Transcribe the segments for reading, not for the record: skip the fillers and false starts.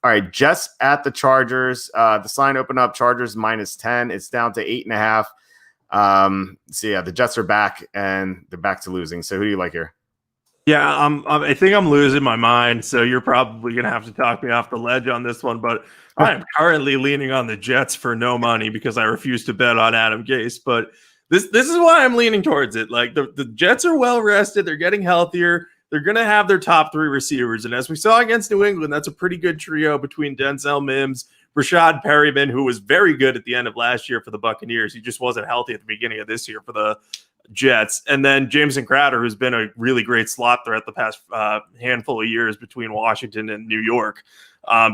All right, Jets at the Chargers. The line opened up Chargers -10. It's down to 8.5. So yeah, the Jets are back and they're back to losing. So who do you like here? Yeah, I think I'm losing my mind. So you're probably gonna have to talk me off the ledge on this one. But I am currently leaning on the Jets for no money because I refuse to bet on Adam Gase. But this is why I'm leaning towards it. Like the Jets are well rested. They're getting healthier. They're going to have their top three receivers. And as we saw against New England, that's a pretty good trio between Denzel Mims, Rashad Perryman, who was very good at the end of last year for the Buccaneers. He just wasn't healthy at the beginning of this year for the Jets. And then Jameson Crowder, who's been a really great slot threat the past handful of years between Washington and New York.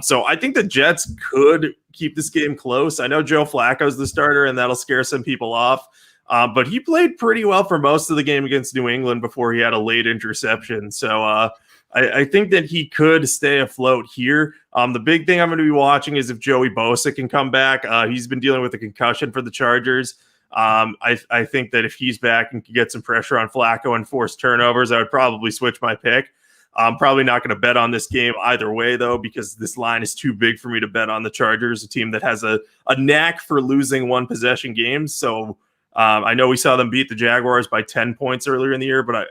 So I think the Jets could keep this game close. I know Joe Flacco's the starter, and that'll scare some people off. But he played pretty well for most of the game against New England before he had a late interception. So I think that he could stay afloat here. The big thing I'm going to be watching is if Joey Bosa can come back. He's been dealing with a concussion for the Chargers. I think that if he's back and can get some pressure on Flacco and force turnovers, I would probably switch my pick. I'm probably not going to bet on this game either way, though, because this line is too big for me to bet on the Chargers, a team that has a knack for losing one possession games. So I know we saw them beat the Jaguars by 10 points earlier in the year, but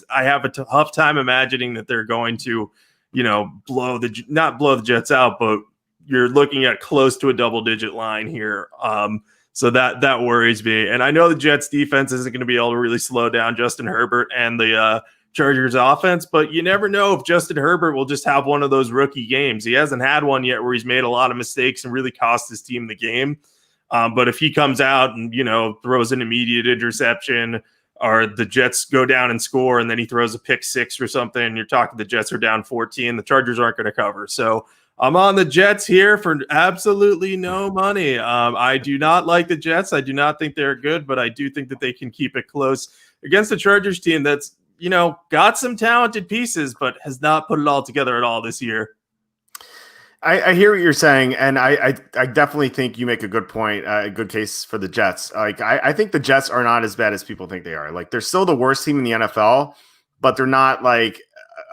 I have a tough time imagining that they're going to, not blow the Jets out, but you're looking at close to a double-digit line here. So that worries me. And I know the Jets defense isn't going to be able to really slow down Justin Herbert and the Chargers offense, but you never know if Justin Herbert will just have one of those rookie games. He hasn't had one yet where he's made a lot of mistakes and really cost his team the game. But if he comes out and, throws an immediate interception, or the Jets go down and score and then he throws a pick six or something, you're talking the Jets are down 14. The Chargers aren't going to cover. So I'm on the Jets here for absolutely no money. I do not like the Jets. I do not think they're good, but I do think that they can keep it close against the Chargers team that's, got some talented pieces, but has not put it all together at all this year. I hear what you're saying, and I definitely think you make a good point, a good case for the Jets. Like I think the Jets are not as bad as people think they are. Like they're still the worst team in the NFL, but they're not like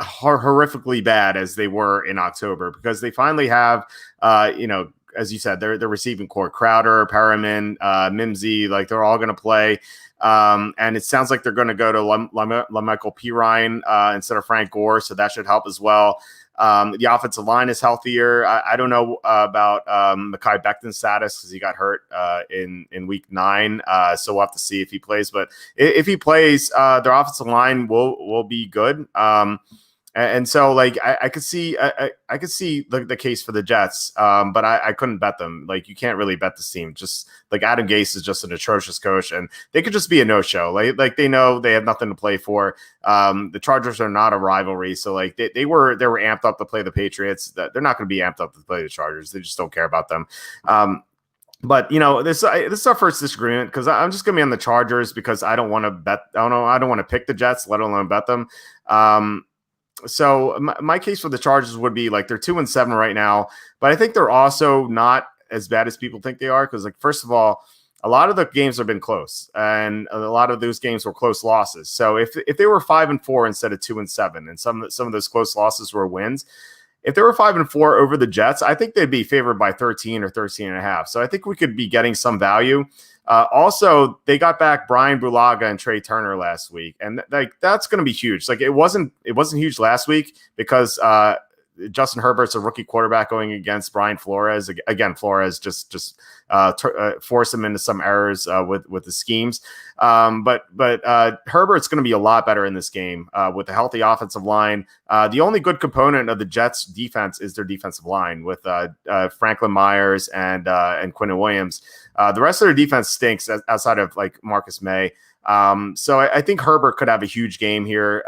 horrifically bad as they were in October because they finally have, as you said, their receiving core, Crowder, Perriman, Mimsy, like they're all going to play. And it sounds like they're going to go to LaMichael Pirine instead of Frank Gore, so that should help as well. The offensive line is healthier. I don't know about Mekhi Becton's status because he got hurt in week 9. So we'll have to see if he plays. But if he plays, their offensive line will be good. And so, like, I could see the case for the Jets, but I couldn't bet them. Like, you can't really bet this team. Just like Adam Gase is just an atrocious coach, and they could just be a no-show. Like they know they have nothing to play for. The Chargers are not a rivalry, so like they were amped up to play the Patriots. They're not going to be amped up to play the Chargers. They just don't care about them. But this is our first disagreement because I'm just going to be on the Chargers because I don't want to bet. I don't want to pick the Jets, let alone bet them. So my case for the Chargers would be like they're 2-7 right now, but I think they're also not as bad as people think they are because, like, first of all, a lot of the games have been close, and a lot of those games were close losses. So if they were 5-4 instead of 2-7, and some of those close losses were wins, if they were 5-4 over the Jets, I think they'd be favored by 13 or 13.5. So I think we could be getting some value. Also, they got back Brian Bulaga and Trey Turner last week, and that's going to be huge. Like it wasn't huge last week because Justin Herbert's a rookie quarterback going against Brian Flores. Again, Flores just forced him into some errors with the schemes. But Herbert's going to be a lot better in this game with a healthy offensive line. The only good component of the Jets defense is their defensive line with Franklin Myers and Quinnen Williams. The rest of their defense stinks outside of like Marcus May. So I think Herbert could have a huge game here.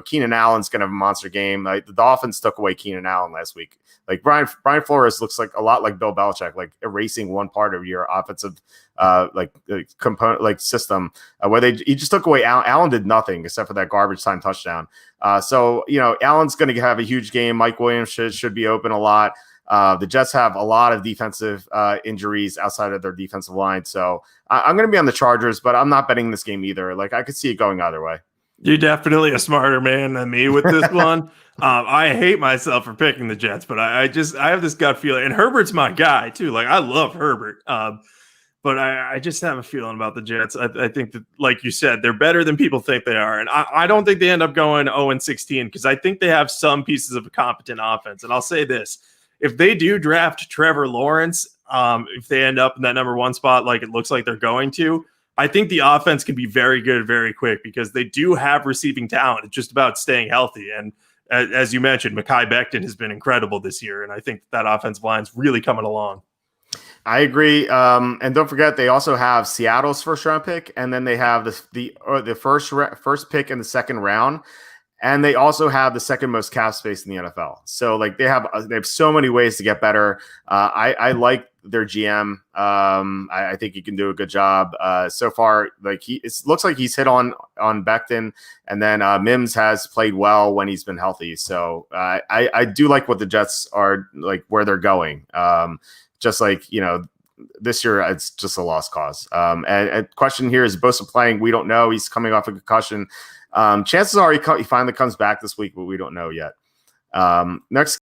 Keenan Allen's going to have a monster game. The Dolphins took away Keenan Allen last week. Like Brian Flores looks like a lot like Bill Belichick, like erasing one part of your offensive component system where he just took away Allen. Allen did nothing except for that garbage time touchdown. So Allen's going to have a huge game. Mike Williams should be open a lot. The Jets have a lot of defensive injuries outside of their defensive line. So I'm going to be on the Chargers, but I'm not betting this game either. Like I could see it going either way. You're definitely a smarter man than me with this one. I hate myself for picking the Jets, but I have this gut feeling, and Herbert's my guy too. Like I love Herbert, but I just have a feeling about the Jets. I think that, like you said, they're better than people think they are, and I don't think they end up going 0-16 because I think they have some pieces of a competent offense. And I'll say this: if they do draft Trevor Lawrence, if they end up in that number 1 spot, like it looks like they're going to, I think the offense can be very good, very quick because they do have receiving talent. It's just about staying healthy. And as you mentioned, Mekhi Becton has been incredible this year, and I think that offensive line's really coming along. I agree. And don't forget, they also have Seattle's first round pick, and then they have the first pick in the second round, and they also have the second most cap space in the NFL. So like they have so many ways to get better. I like their GM. I think he can do a good job. So far, like it looks like he's hit on Becton, and then Mims has played well when he's been healthy. So I do like what the Jets are like where they're going. Just like, this year it's just a lost cause. And question here is Bosa playing? We don't know. He's coming off a concussion. Chances are he finally comes back this week, but we don't know yet. Next